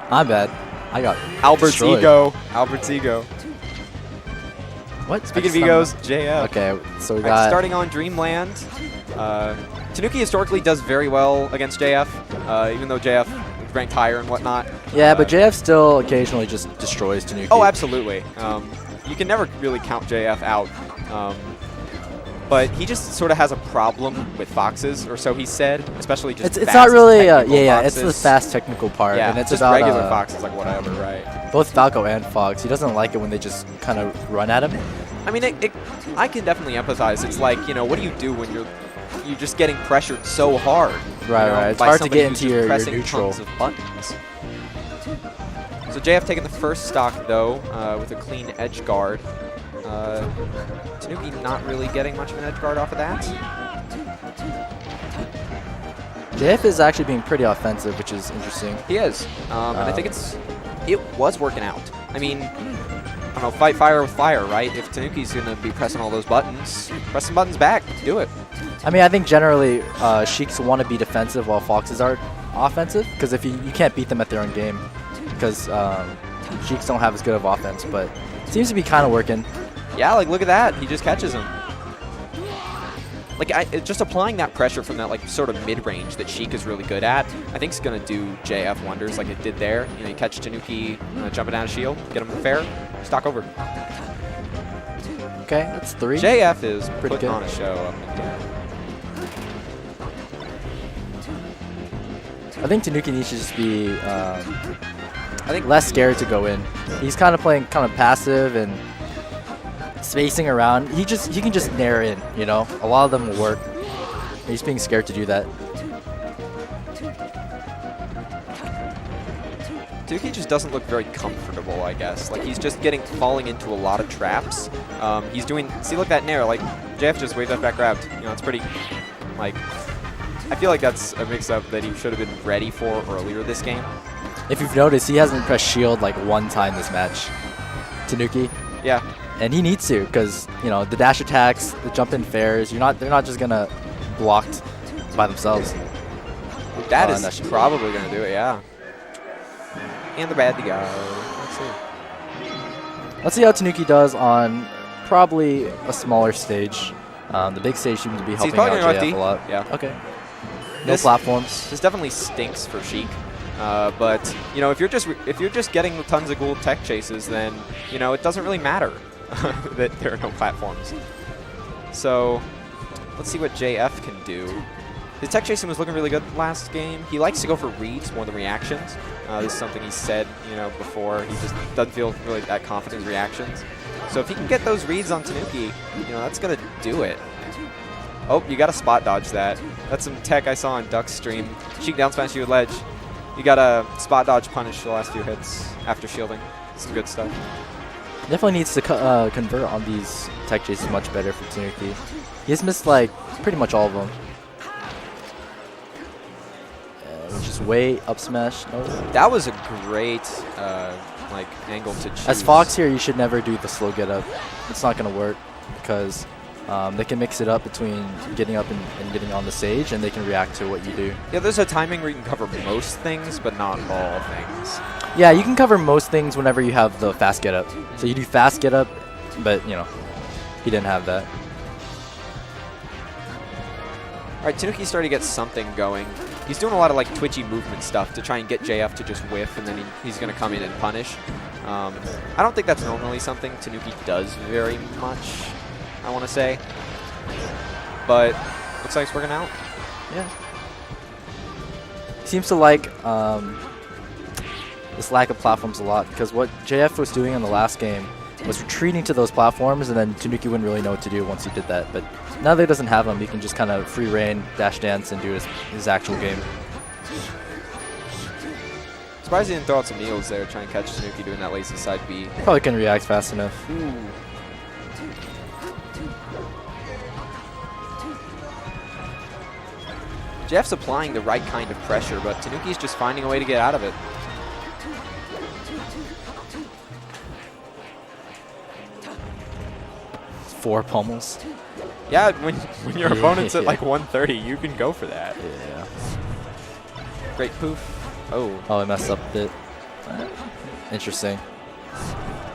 I'm bad. I got Albert's destroyed. ego. Albert's ego. What? Speaking of egos, JF. Okay, so we Right, got... starting on Dreamland. Tanooki historically does very well against JF, even though JF is ranked higher and whatnot. Yeah, but JF still occasionally just destroys Tanooki. Oh, absolutely. You can never really count JF out. But he just sort of has a problem with foxes, or so he said, especially just It's fast not really, technical it's the foxes. fast technical part. Yeah, and it's just about, regular foxes, like whatever, right? Both Falco and Fox. He doesn't like it when they just kind of run at him. I mean, I can definitely empathize. It's like, what do you do when you're just getting pressured so hard? Right, right. It's by hard to somebody get who's into just your pressing neutral. tons of buttons. So JF taking the first stock, though, with a clean edge guard. Tanooki not really getting much of an edge guard off of that. JF is actually being pretty offensive, which is interesting. He is. And I think it was working out. I mean, I don't know, fight fire with fire, right? If Tanooki's going to be pressing all those buttons, press some buttons back, do it. I mean, I think generally Sheiks want to be defensive while Foxes are offensive, because if you can't beat them at their own game, because Sheiks don't have as good of offense, but it seems to be kind of working. Yeah, like look at that. He just catches him. Like just applying that pressure from that like sort of mid-range that Sheik is really good at, I think is going to do JF wonders like it did there. You catch Tanooki jumping out of shield, get him fair, stock over. Okay, that's 3. JF is Pretty putting good. on a show up in here. I think Tanooki needs to just be less scared to go in. He's kind of playing kind of passive and spacing around. He can just nair in, A lot of them will work. He's being scared to do that. Tanooki just doesn't look very comfortable, I guess. Like he's just falling into a lot of traps. He's doing, see, look at that nair. Like JF just waved up back grabbed. It's pretty, like, I feel like that's a mix-up that he should have been ready for earlier this game. If you've noticed, he hasn't pressed shield like one time this match. Tanooki. Yeah. And he needs to, because the dash attacks, the jump in fairs, they're not just gonna blocked by themselves. That is probably gonna do it, yeah. And the bad guy. Let's see how Tanooki does on probably a smaller stage. The big stage seems to be helping out JF a lot. Yeah. Okay. No platforms. This definitely stinks for Sheik. But if you're just getting tons of gold tech chases, then it doesn't really matter that there are no platforms. So let's see what JF can do. His tech chasing was looking really good last game. He likes to go for reads more than reactions. This is something he said before. He just doesn't feel really that confident in reactions. So if he can get those reads on Tanooki, that's gonna do it. Oh, you got to spot dodge that. That's some tech I saw on Duck's stream. Sheik down smash you with ledge. You got to spot dodge punish the last few hits after shielding. Some good stuff. Definitely needs to convert on these tech chases much better for Tanooki. He has missed like pretty much all of them. Just way up smash. No. That was a great angle to choose. As Fox here, you should never do the slow get up. It's not going to work because they can mix it up between getting up and getting on the stage, and they can react to what you do. Yeah, there's a timing where you can cover most things, but not all things. Yeah, you can cover most things whenever you have the fast get up. So you do fast get up, but he didn't have that. All right, Tanooki's starting to get something going. He's doing a lot of like twitchy movement stuff to try and get JF to just whiff, and then he's going to come in and punish. I don't think that's normally something Tanooki does very much, I want to say. But looks like it's working out. Yeah. Seems to like this lack of platforms a lot, because what JF was doing in the last game was retreating to those platforms, and then Tanooki wouldn't really know what to do once he did that. But now that he doesn't have them, he can just kind of free reign, dash dance, and do his actual game. Surprised he didn't throw out some needles there, trying to catch Tanooki doing that lazy side B. Probably can react fast enough. Ooh. Jeff's applying the right kind of pressure, but Tanooki's just finding a way to get out of it. Four pummels. Yeah, when your opponent's at like 130, you can go for that. Yeah. Great poof. Oh. Oh, I messed up a bit. Interesting.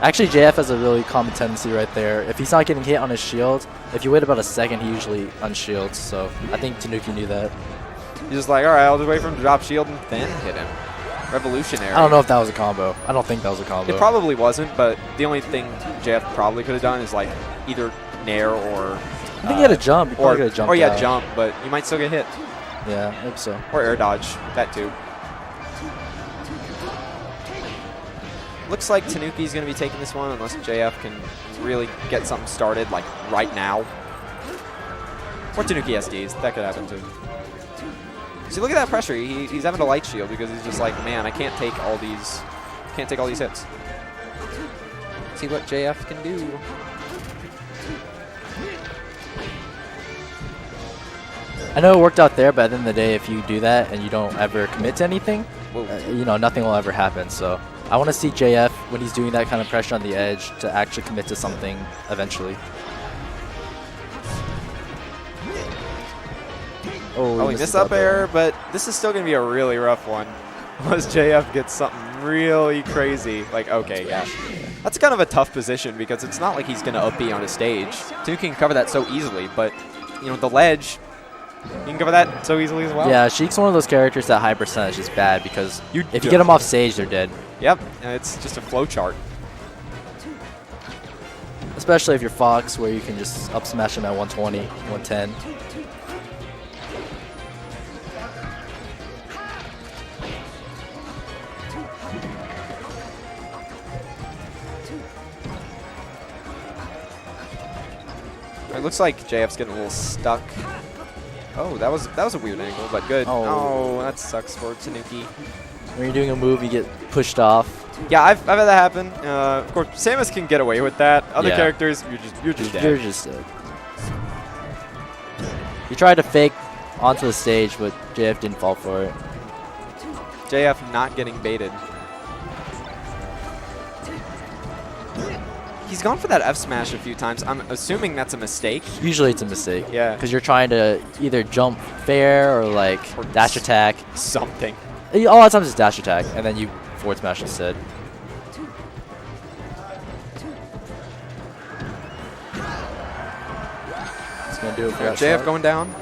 Actually, JF has a really common tendency right there. If he's not getting hit on his shield, if you wait about a second, he usually unshields. So I think Tanooki knew that. He's just like, all right, I'll just wait for him to drop shield and then hit him. Revolutionary. I don't know if that was a combo. I don't think that was a combo. It probably wasn't, but the only thing JF probably could have done is like either nair or... I think he had a jump. He probably could have jumped Or yeah, out. jump, but you might still get hit. Yeah, I hope so. Or air dodge, that too. Looks like Tanooki's going to be taking this one unless JF can really get something started like right now. Or Tanooki SDs, that could happen too. See, look at that pressure. He's having a light shield because he's just like, man, I can't take all these hits. See what JF can do. I know it worked out there, but at the end of the day, if you do that and you don't ever commit to anything, you know, nothing will ever happen. So I want to see JF, when he's doing that kind of pressure on the edge, to actually commit to something eventually. Oh, he missed up air, but this is still going to be a really rough one. Unless JF gets something really crazy. Like, okay, yeah. That's kind of a tough position because it's not like he's going to up B on a stage. Tanooki can cover that so easily, but, you know, the ledge, you can cover that so easily as well. Yeah, Sheik's one of those characters that high percentage is bad because if you get him off stage, they're dead. Yep, it's just a flow chart. Especially if you're Fox, where you can just up smash him at 120, 110. It looks like JF's getting a little stuck. Oh, that was a weird angle, but good. Oh, that sucks for Tanooki. When you're doing a move, you get pushed off. Yeah, I've had that happen. Of course, Samus can get away with that. Other characters, you're just dead. You're just dead. He tried to fake onto the stage, but JF didn't fall for it. JF not getting baited. He's gone for that F smash a few times. I'm assuming that's a mistake. Usually it's a mistake. Yeah. Because you're trying to either jump fair or like dash attack. Something. A lot of times it's dash attack, and then you forward smash instead. It's going to do it for that JF start. going down.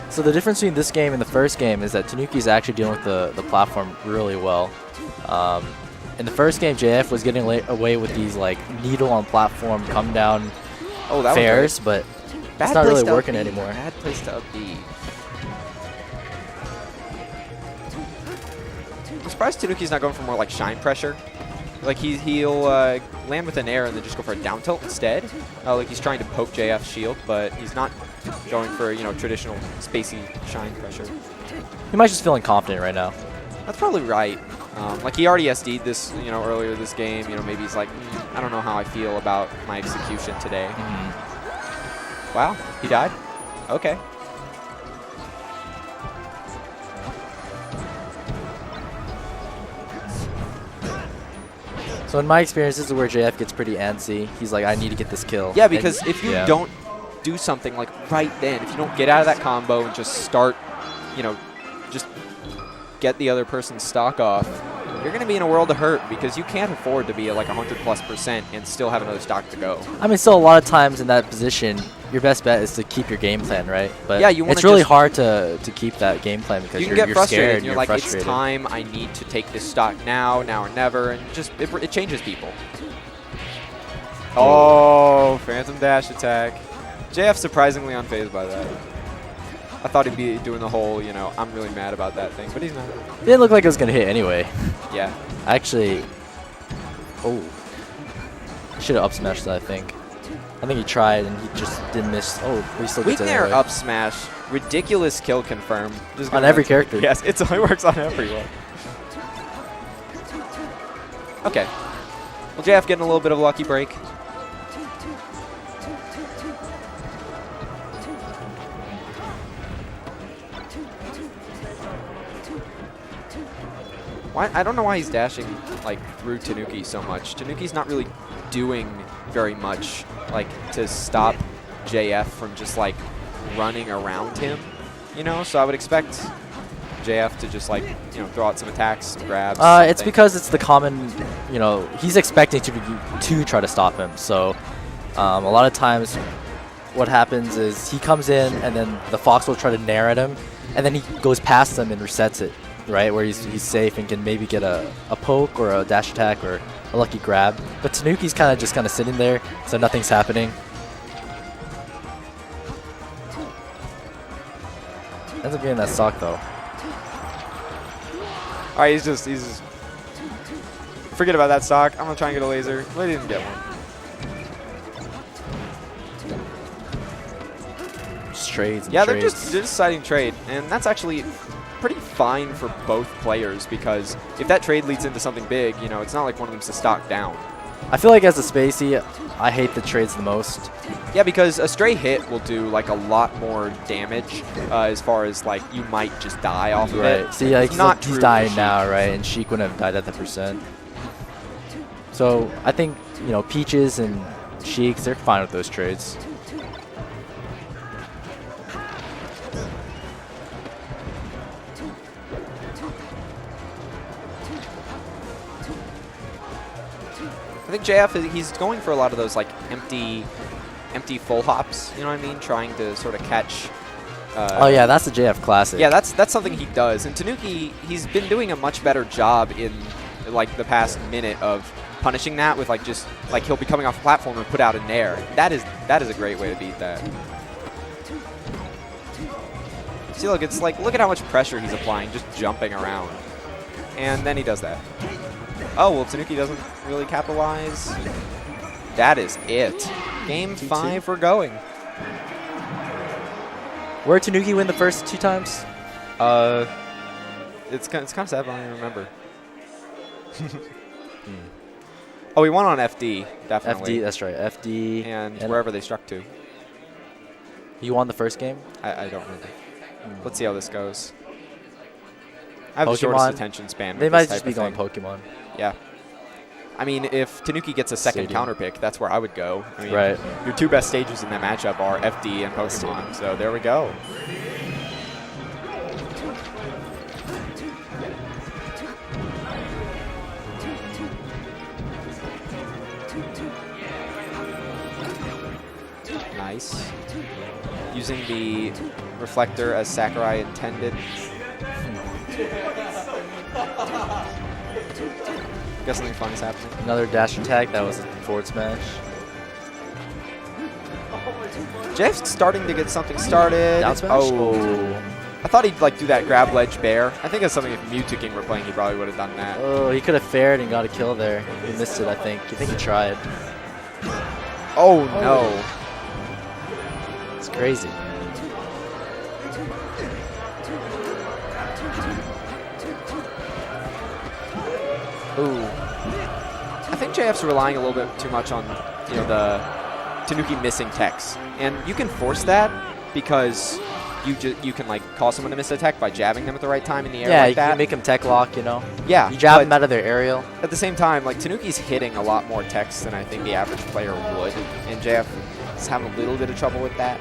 So the difference between this game and the first game is that Tanooki's actually dealing with the platform really well. In the first game, JF was getting away with these like needle on platform come down fairs, but it's not really working anymore. Bad place to up B. I'm surprised Tanooki's not going for more like shine pressure. Like he'll land with an air and then just go for a down tilt instead. Like he's trying to poke JF's shield, but he's not going for, you know, traditional spacey shine pressure. He might just feeling confident right now. That's probably right. Like he already SD'd this, you know, earlier this game. You know, maybe he's like, I don't know how I feel about my execution today. Wow, he died? Okay. So in my experience, this is where JF gets pretty antsy. He's like, I need to get this kill. Yeah, because if you don't do something like right then, if you don't get out of that combo and just start, you know, just get the other person's stock off, you're going to be in a world of hurt because you can't afford to be at like 100+% and still have another stock to go. I mean, still a lot of times in that position, your best bet is to keep your game plan, right? But yeah, you it's really hard to keep that game plan because you can you're get frustrated. scared and you're like, it's time. I need to take this stock now or never, and just it changes people. Oh, Phantom Dash attack. JF surprisingly unfazed by that. I thought he'd be doing the whole, you know, I'm really mad about that thing, but he's not. It didn't look like it was going to hit anyway. Yeah. Actually, should have up smashed that, I think. I think he tried and he just didn't miss. Oh, he still gets it Weak nair anyway. up smash. Ridiculous kill confirmed. On every character. Yes, it only works on everyone. Okay. Well, JF getting a little bit of a lucky break. Why? I don't know why he's dashing like through Tanooki so much. Tanooki's not really doing very much like to stop JF from just like running around him. you know, so I would expect JF to just like, you know, throw out some attacks, some grabs. It's because it's the common, you know, he's expecting to try to stop him. So a lot of times what happens is he comes in and then the Fox will try to nair at him and then he goes past him and resets it, right? Where he's safe and can maybe get a poke or a dash attack or a lucky grab. But Tanooki's kind of sitting there, so nothing's happening. Ends up getting that stock though. All right, he's just forget about that stock. I'm gonna try and get a laser, but he didn't get one. Just trades. And yeah, trades. they're just deciding trade, and that's actually pretty fine for both players because if that trade leads into something big, you know, it's not like one of them's to stock down. I feel like as a spacey, I hate the trades the most. Yeah, because a stray hit will do like a lot more damage as far as like you might just die off of it. See, like he's dying now, right? And Sheik wouldn't have died at the %. So I think, you know, Peaches and Sheiks, they're fine with those trades. I think JF, he's going for a lot of those like empty full hops, you know what I mean? Trying to sort of catch. Oh yeah, that's the JF classic. Yeah, that's something he does. And Tanooki, he's been doing a much better job in like the past minute of punishing that with like just like he'll be coming off the platform and put out a nair. That is a great way to beat that. See, look, it's like look at how much pressure he's applying, just jumping around, and then he does that. Oh, well, Tanooki doesn't really capitalize. That is it. Game 5 we're going. Where did Tanooki win the first 2 times? It's kind of sad, but I don't even remember. Oh, he won on FD, definitely. FD, that's right. FD. And wherever they struck to. He won the first game? I don't remember. Let's see how this goes. I have the shortest attention span. They might just be going Pokemon. Yeah. I mean, if Tanooki gets a second counter pick, that's where I would go. I mean, right. Your 2 best stages in that matchup are FD and Pokemon, so there we go. Nice. Using the reflector as Sakurai intended. Guess something fun is happening. Another dash attack. That was a forward smash. Jeff's starting to get something started. Down smash? Oh. I thought he'd like do that grab ledge bear. I think that's something if Mewtwo King were playing, he probably would have done that. Oh, he could have fared and got a kill there. He missed it, I think. You think he tried? Oh, no. It's crazy. Ooh. I think JF's relying a little bit too much on, you know, the Tanooki missing techs. And you can force that because you can like cause someone to miss a tech by jabbing them at the right time in the air like that. Yeah, you can make them tech lock, you know. Yeah. You jab them out of their aerial. At the same time, like Tanooki's hitting a lot more techs than I think the average player would. And JF is having a little bit of trouble with that.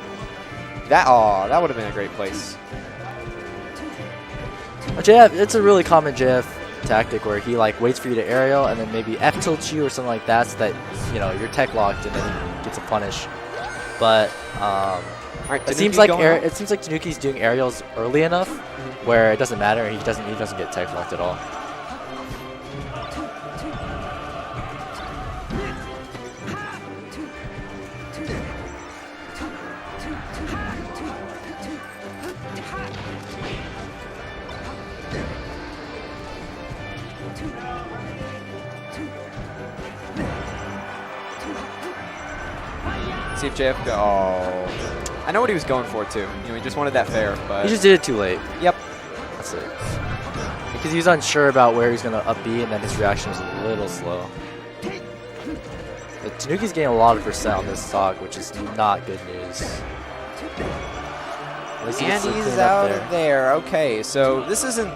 That would have been a great place. JF, it's a really common JF tactic where he like waits for you to aerial and then maybe F tilts you or something like that so that, you know, you're tech locked and then he gets a punish. But Right, it seems like Tanooki's doing aerials early enough where it doesn't matter. He doesn't get tech locked at all. See if JF go. Oh. I know what he was going for too. You know, he just wanted that fair, but He just did it too late. Yep. That's it. Because he was unsure about where he's going to up B, and then his reaction was a little slow. But Tanooki's getting a lot of % on this stock, which is not good news. And he's out of there. Okay, so this isn't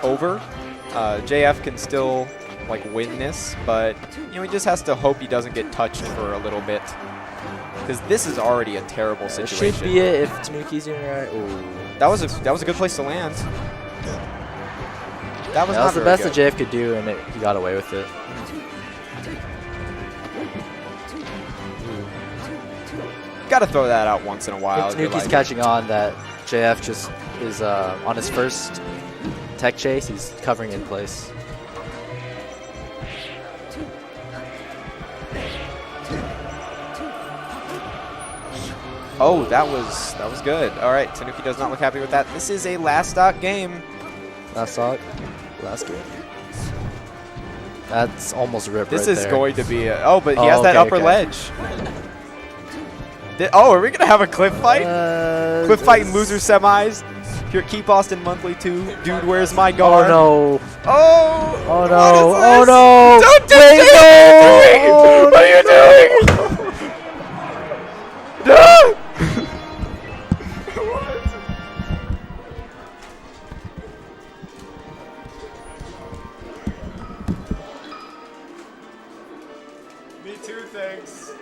over. JF can still like win this, but you know he just has to hope he doesn't get touched for a little bit. because this is already a terrible situation. Should be it if Tanooki's doing it right. Ooh. That was a good place to land. That was That not was the very best good. that JF could do, and he got away with it. Got to throw that out once in a while. I think Tanooki's catching on that JF just is on his first tech chase. He's covering in place. Oh, that was good. All right, Tanooki does not look happy with that. This is a last stock game. Last stock, last game. That's almost ripped This right is there. going to be a... Oh, but he has that okay, upper okay. ledge. Oh, are we going to have a cliff fight? Cliff fight in loser semis. Here at Keep Austin Monthly 2. Dude, where's my guard? Oh no! Oh! Oh no! Oh no! Don't do Wait, it! no! What are you doing? No! Me too, thanks.